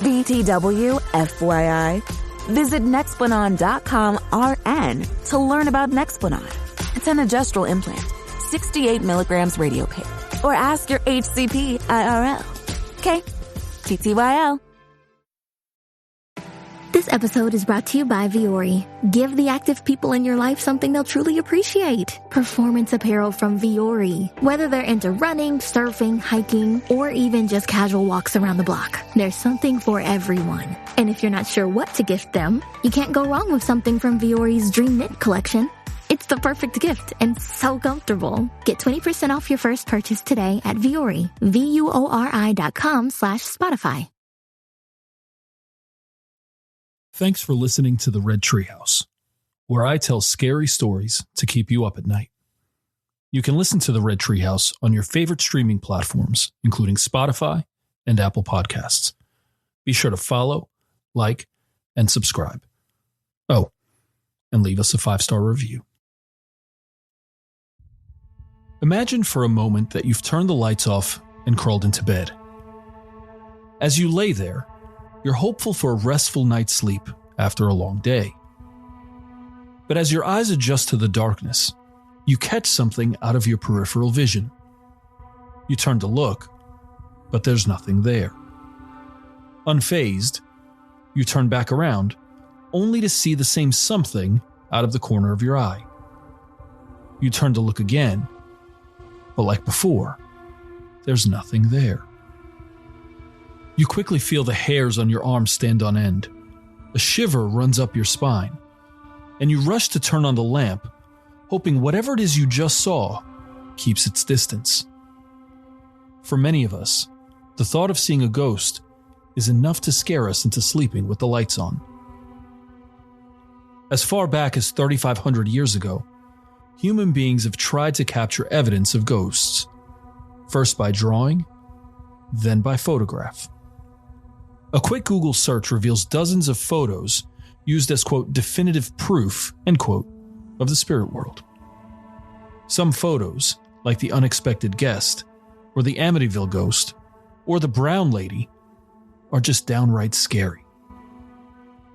BTW, FYI. Visit Nexplanon.com RN to learn about Nexplanon. It's an gestural implant, 68 milligrams radio pair. Or ask your HCP IRL. Okay, TTYL. This episode is brought to you by Viore. Give the active people in your life something they'll truly appreciate. Performance apparel from Viore. Whether they're into running, surfing, hiking, or even just casual walks around the block, there's something for everyone. And if you're not sure what to gift them, you can't go wrong with something from Viore's Dream Knit collection. It's the perfect gift and so comfortable. Get 20% off your first purchase today at Viore, VUORI.com/Spotify. Thanks for listening to the Red Treehouse, where I tell scary stories to keep you up at night. You can listen to the Red Treehouse on your favorite streaming platforms, including Spotify and Apple Podcasts. Be sure to follow, like, and subscribe. Oh, and leave us a 5-star review. Imagine for a moment that you've turned the lights off and crawled into bed. As you lay there, you're hopeful for a restful night's sleep after a long day. But as your eyes adjust to the darkness, you catch something out of your peripheral vision. You turn to look, but there's nothing there. Unfazed, you turn back around, only to see the same something out of the corner of your eye. You turn to look again, but like before, there's nothing there. You quickly feel the hairs on your arms stand on end. A shiver runs up your spine, and you rush to turn on the lamp, hoping whatever it is you just saw keeps its distance. For many of us, the thought of seeing a ghost is enough to scare us into sleeping with the lights on. As far back as 3,500 years ago, human beings have tried to capture evidence of ghosts, first by drawing, then by photograph. A quick Google search reveals dozens of photos used as, quote, definitive proof, end quote, of the spirit world. Some photos, like the unexpected guest, or the Amityville ghost, or the brown lady, are just downright scary.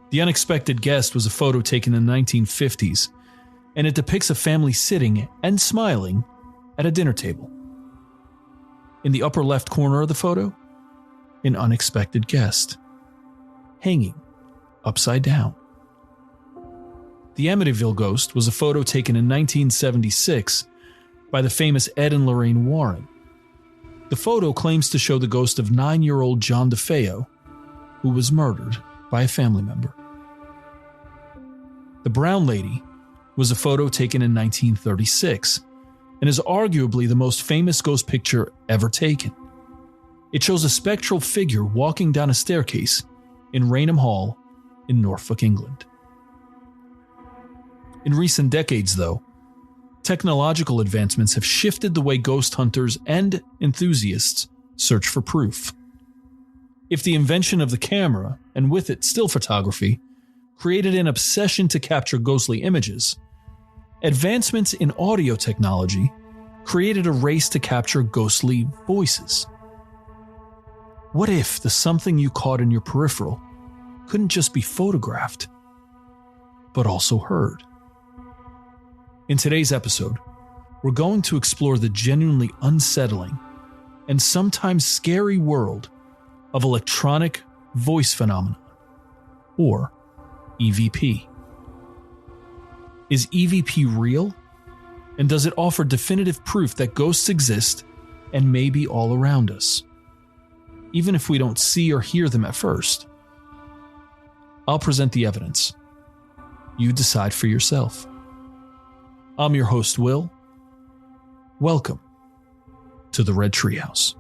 The unexpected guest was a photo taken in the 1950s, and it depicts a family sitting and smiling at a dinner table. In the upper left corner of the photo, an unexpected guest, hanging upside down. The Amityville ghost was a photo taken in 1976 by the famous Ed and Lorraine Warren. The photo claims to show the ghost of 9-year-old John DeFeo, who was murdered by a family member. The brown lady was a photo taken in 1936 and is arguably the most famous ghost picture ever taken. It shows a spectral figure walking down a staircase in Raynham Hall in Norfolk, England. In recent decades, though, technological advancements have shifted the way ghost hunters and enthusiasts search for proof. If the invention of the camera, and with it still photography, created an obsession to capture ghostly images, advancements in audio technology created a race to capture ghostly voices. What if the something you caught in your peripheral couldn't just be photographed, but also heard? In today's episode, we're going to explore the genuinely unsettling and sometimes scary world of electronic voice phenomena, or EVP. Is EVP real? And does it offer definitive proof that ghosts exist and may be all around us, even if we don't see or hear them at first? I'll present the evidence. You decide for yourself. I'm your host, Will. Welcome to the Red Treehouse.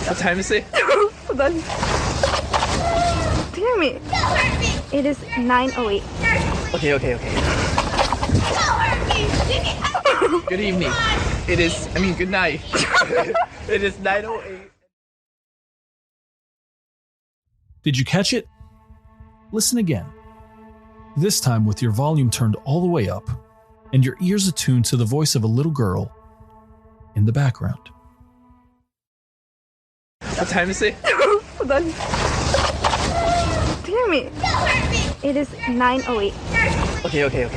What time is it? Hold on. Damn it. It is 9:08. Okay. Good evening. Good night. It is 9:08. Did you catch it? Listen again. This time with your volume turned all the way up and your ears attuned to the voice of a little girl in the background. What time is it? Hold on. Damn it. It is 9:08. Okay.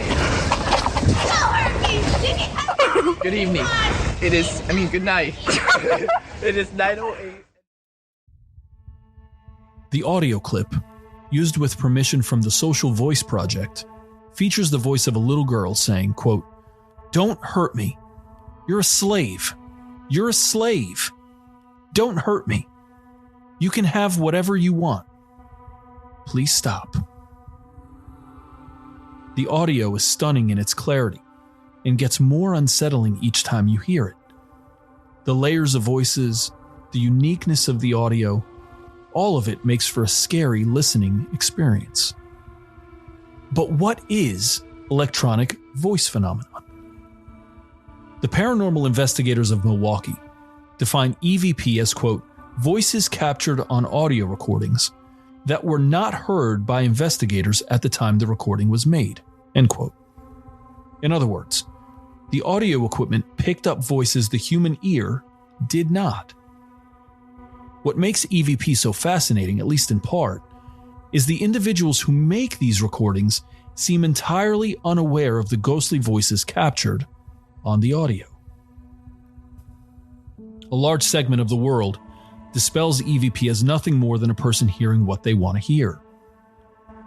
Good evening. Good night. It is 9:08. The audio clip, used with permission from the Social Voice Project, features the voice of a little girl saying, quote, "Don't hurt me. You're a slave. You're a slave. Don't hurt me. You can have whatever you want. Please stop." The audio is stunning in its clarity and gets more unsettling each time you hear it. The layers of voices, the uniqueness of the audio, all of it makes for a scary listening experience. But what is electronic voice phenomenon? The paranormal investigators of Milwaukee define EVP as, quote, "voices captured on audio recordings that were not heard by investigators at the time the recording was made," end quote. In other words, the audio equipment picked up voices the human ear did not. What makes EVP so fascinating, at least in part, is the individuals who make these recordings seem entirely unaware of the ghostly voices captured on the audio. A large segment of the world dispels EVP as nothing more than a person hearing what they want to hear.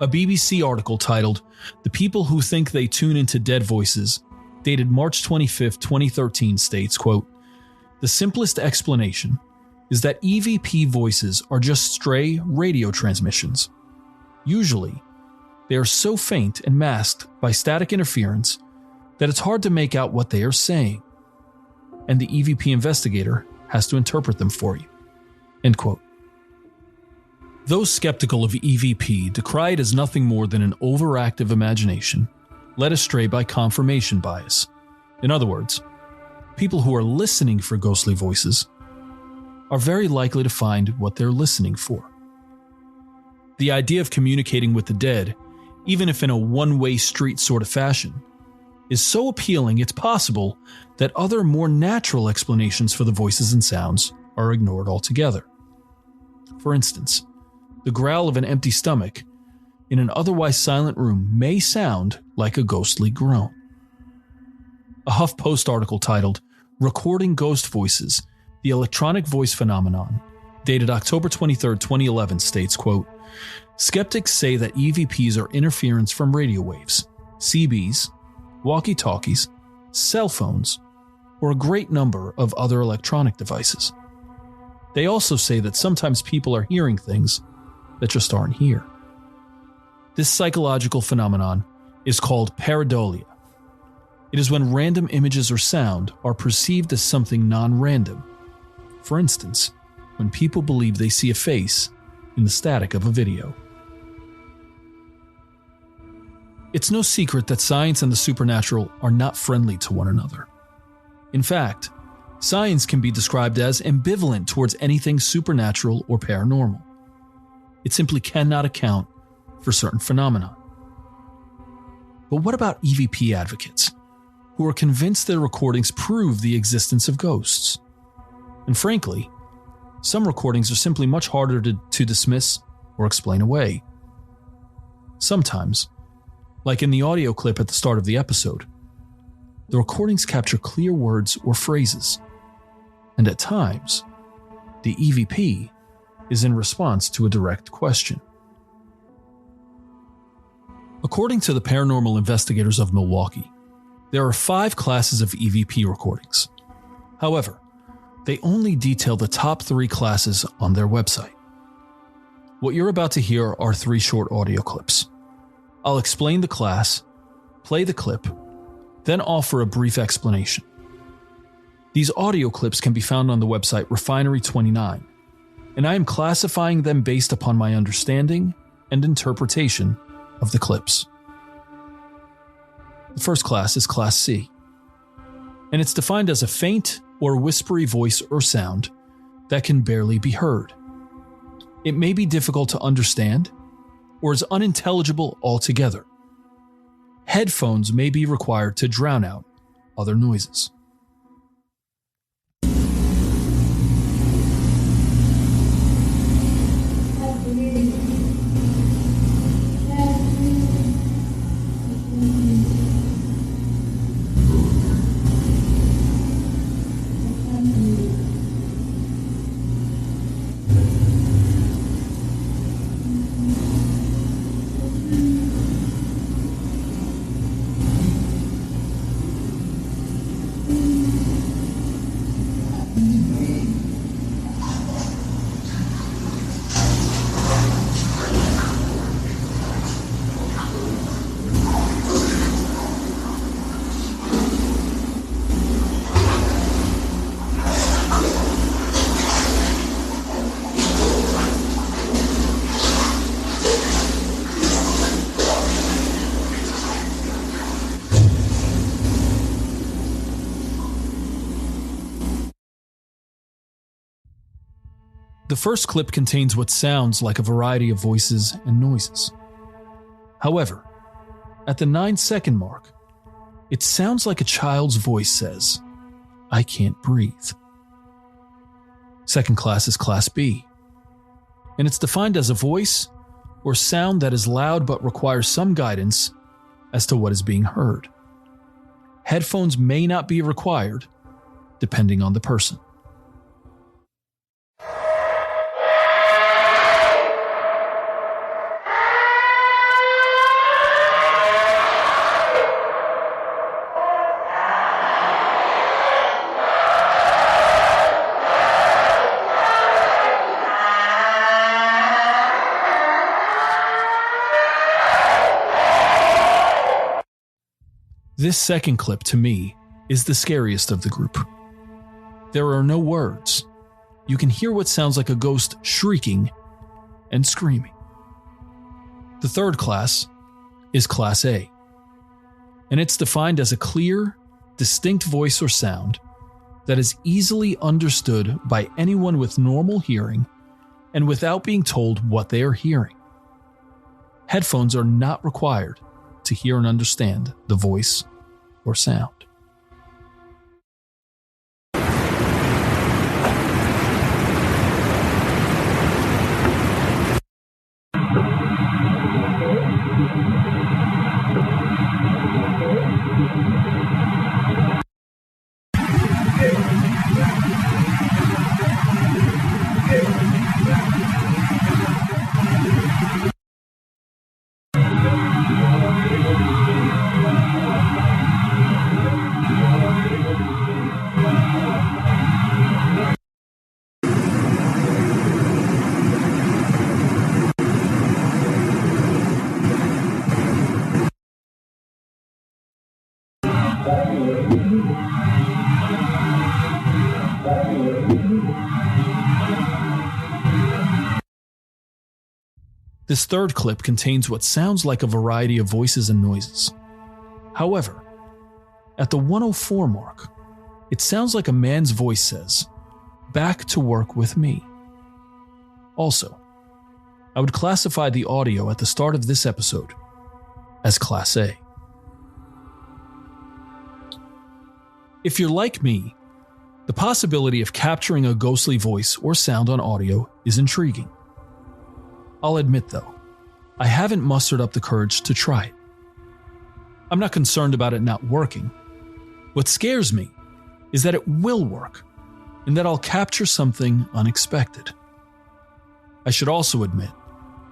A BBC article titled "The People Who Think They Tune Into Dead Voices," dated March 25, 2013, states, quote, "The simplest explanation is that EVP voices are just stray radio transmissions. Usually, they are so faint and masked by static interference that it's hard to make out what they are saying, and the EVP investigator has to interpret them for you," end quote. Those skeptical of EVP decry it as nothing more than an overactive imagination led astray by confirmation bias. In other words, people who are listening for ghostly voices are very likely to find what they're listening for. The idea of communicating with the dead, even if in a one-way street sort of fashion, is so appealing it's possible that other more natural explanations for the voices and sounds are ignored altogether. For instance, the growl of an empty stomach in an otherwise silent room may sound like a ghostly groan. A HuffPost article titled "Recording Ghost Voices, the Electronic Voice Phenomenon," dated October 23, 2011, states, quote, "Skeptics say that EVPs are interference from radio waves, CBs, walkie-talkies, cell phones, or a great number of other electronic devices. They also say that sometimes people are hearing things that just aren't here." This psychological phenomenon is called pareidolia. It is when random images or sound are perceived as something non-random. For instance, when people believe they see a face in the static of a video. It's no secret that science and the supernatural are not friendly to one another. In fact, science can be described as ambivalent towards anything supernatural or paranormal. It simply cannot account for certain phenomena. But what about EVP advocates, who are convinced their recordings prove the existence of ghosts? And frankly, some recordings are simply much harder to dismiss or explain away. Sometimes, like in the audio clip at the start of the episode, the recordings capture clear words or phrases, and at times, the EVP is in response to a direct question. According to the paranormal investigators of Milwaukee, there are 5 classes of EVP recordings. However, they only detail the top 3 classes on their website. What you're about to hear are 3 short audio clips. I'll explain the class, play the clip, then offer a brief explanation. These audio clips can be found on the website Refinery29 and I am classifying them based upon my understanding and interpretation of the clips. The first class is Class C, and it's defined as a faint or whispery voice or sound that can barely be heard. It may be difficult to understand or is unintelligible altogether. Headphones may be required to drown out other noises. The first clip contains what sounds like a variety of voices and noises. However, at the 9-second mark, it sounds like a child's voice says, "I can't breathe." Second class is Class B, and it's defined as a voice or sound that is loud but requires some guidance as to what is being heard. Headphones may not be required, depending on the person. This second clip, to me, is the scariest of the group. There are no words. You can hear what sounds like a ghost shrieking and screaming. The third class is Class A, and it's defined as a clear, distinct voice or sound that is easily understood by anyone with normal hearing and without being told what they are hearing. Headphones are not required to hear and understand the voice or sound. This third clip contains what sounds like a variety of voices and noises. However, at the 104 mark, it sounds like a man's voice says, "Back to work with me." Also, I would classify the audio at the start of this episode as Class A. If you're like me, the possibility of capturing a ghostly voice or sound on audio is intriguing. I'll admit though, I haven't mustered up the courage to try it. I'm not concerned about it not working. What scares me is that it will work and that I'll capture something unexpected. I should also admit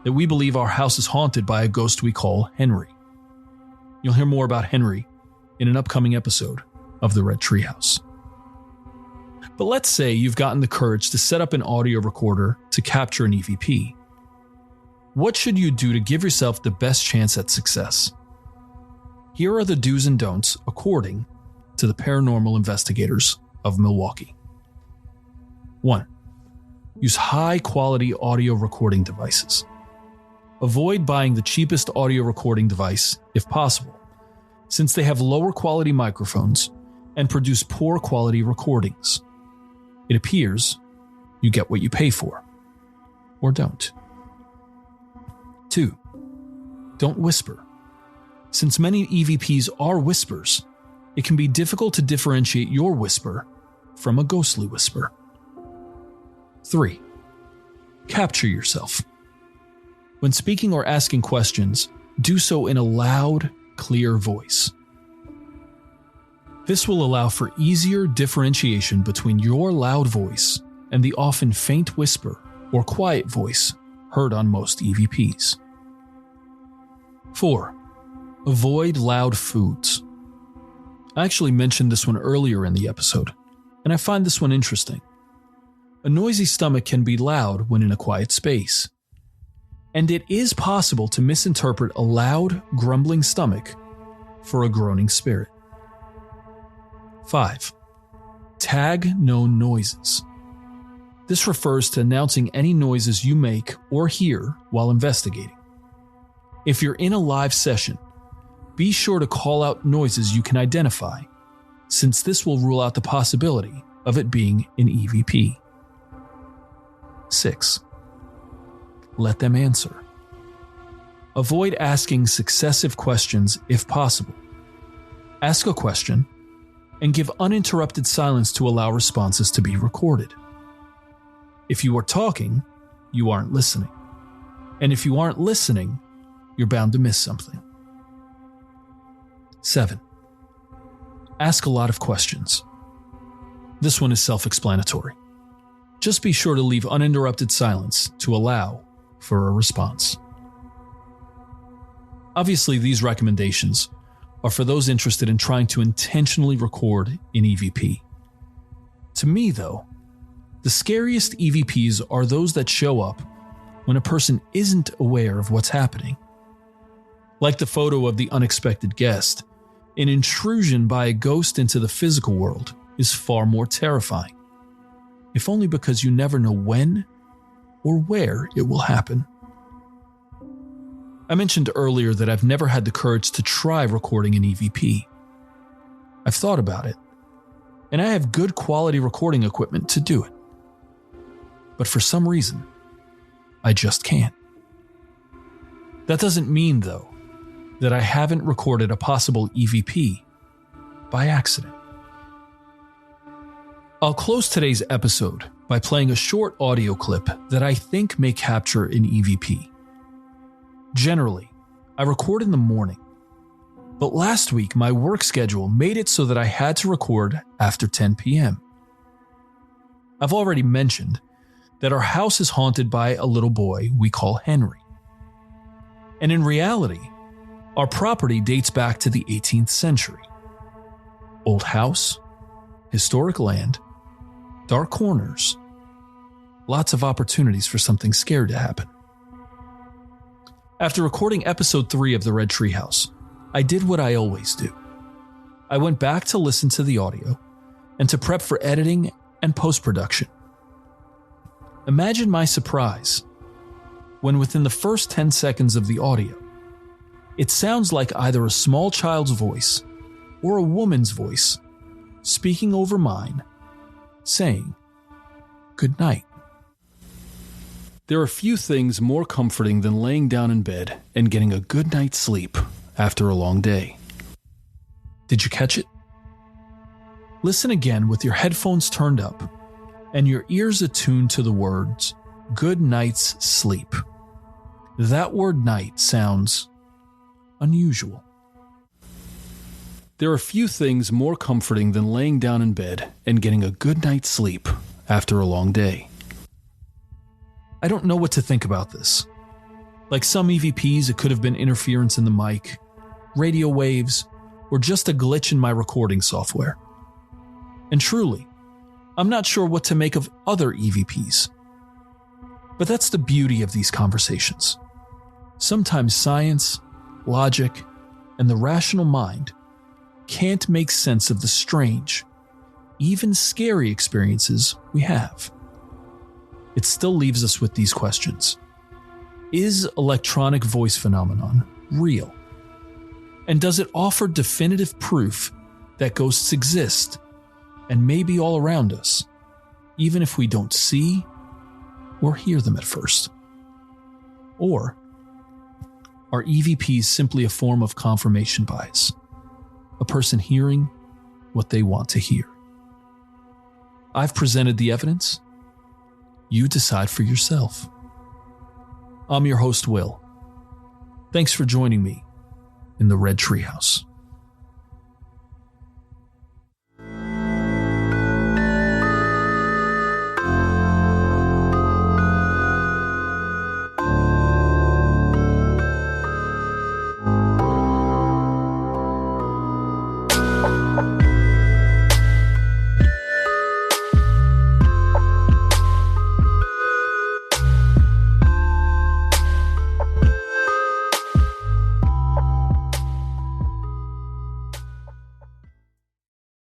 that we believe our house is haunted by a ghost we call Henry. You'll hear more about Henry in an upcoming episode of the Red Treehouse. But let's say you've gotten the courage to set up an audio recorder to capture an EVP. What should you do to give yourself the best chance at success? Here are the do's and don'ts according to the paranormal investigators of Milwaukee. 1. use high-quality audio recording devices. Avoid buying the cheapest audio recording device if possible, since they have lower quality microphones and produce poor quality recordings. It appears you get what you pay for, or don't. 2. Don't whisper. Since many EVPs are whispers, it can be difficult to differentiate your whisper from a ghostly whisper. 3. Capture yourself. When speaking or asking questions, do so in a loud, clear voice. This will allow for easier differentiation between your loud voice and the often faint whisper or quiet voice heard on most EVPs. 4. Avoid loud foods. I actually mentioned this one earlier in the episode, and I find this one interesting. A noisy stomach can be loud when in a quiet space, and it is possible to misinterpret a loud, grumbling stomach for a groaning spirit. 5. Tag known noises. This refers to announcing any noises you make or hear while investigating. If you're in a live session, be sure to call out noises you can identify, since this will rule out the possibility of it being an EVP. 6. Let them answer. Avoid asking successive questions if possible. Ask a question and give uninterrupted silence to allow responses to be recorded. If you are talking, you aren't listening. And if you aren't listening, you're bound to miss something. 7. Ask a lot of questions. This one is self-explanatory. Just be sure to leave uninterrupted silence to allow for a response. Obviously, these recommendations are for those interested in trying to intentionally record an EVP. To me, though, the scariest EVPs are those that show up when a person isn't aware of what's happening. Like the photo of the unexpected guest, an intrusion by a ghost into the physical world is far more terrifying, if only because you never know when or where it will happen. I mentioned earlier that I've never had the courage to try recording an EVP. I've thought about it, and I have good quality recording equipment to do it. But for some reason, I just can't. That doesn't mean, though, that I haven't recorded a possible EVP by accident. I'll close today's episode by playing a short audio clip that I think may capture an EVP. Generally, I record in the morning, but last week my work schedule made it so that I had to record after 10 p.m. I've already mentioned that our house is haunted by a little boy we call Henry. And in reality, our property dates back to the 18th century. Old house, historic land, dark corners, lots of opportunities for something scary to happen. After recording episode 3 of the Red Treehouse, I did what I always do. I went back to listen to the audio and to prep for editing and post-production. Imagine my surprise when within the first 10 seconds of the audio, it sounds like either a small child's voice or a woman's voice speaking over mine, saying, "Good night." There are few things more comforting than laying down in bed and getting a good night's sleep after a long day. Did you catch it? Listen again with your headphones turned up and your ears attuned to the words, "Good night's sleep." That word night sounds unusual. There are few things more comforting than laying down in bed and getting a good night's sleep after a long day. I don't know what to think about this. Like some EVPs, it could have been interference in the mic, radio waves, or just a glitch in my recording software. And truly, I'm not sure what to make of other EVPs. But that's the beauty of these conversations. Sometimes science, logic, and the rational mind can't make sense of the strange, even scary experiences we have. it still leaves us with these questions. Is electronic voice phenomenon real? And does it offer definitive proof that ghosts exist and may be all around us, even if we don't see or hear them at first? Or are EVPs simply a form of confirmation bias? A person hearing what they want to hear? I've presented the evidence. You decide for yourself. I'm your host, Will. Thanks for joining me in the Red Treehouse.